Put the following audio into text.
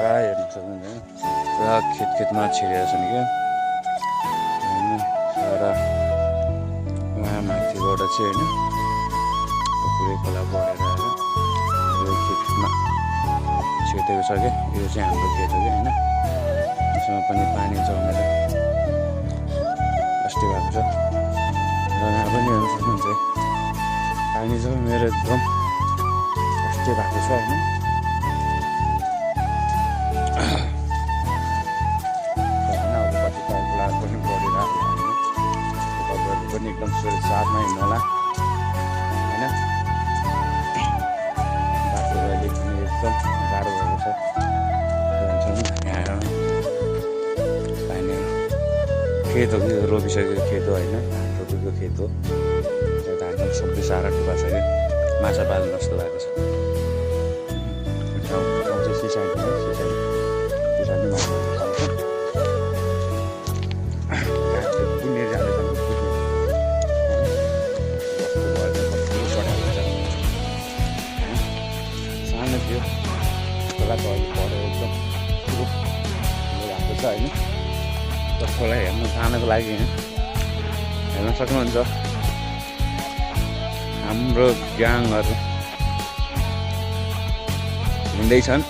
सारा हेर्न सक्नुहुन्छ पुरा खेतमा छिरेर छन् क्या सारा उहाँ माथिबाट चाहिँ होइन पुरै खोला बढेर आएर यो खेतमा छिटेको छ क्या यो चाहिँ हाम्रो खेत हो क्या होइन यसमा पनि पानी जमेर अस्ति भएको छ र यहाँ पनि हेर्न सक्नुहुन्छ पानी जमेर एकदम अस्ति भएको छ होइन पनि एकदम साथमा हिँड्नुहोला होइन बाटो अहिले पनि एकदम गाह्रो भएको छ यहाँ पानी खेत हो कि रोपिसकेको खेत हो होइन रोपेको खेत हो त्यता एकदम सबै सारा डुबा छ कि माछा पाल्नु जस्तो भएको छ ठाउँ चाहिँ सिसाइड माछा पुण्य जाँदैछ सानो थियो खोलाको अहिले पढेर एकदम भएको छ होइन त्यो खोला हेर्न जानको लागि हेर्न सक्नुहुन्छ हाम्रो ग्याङहरू हिँड्दैछन्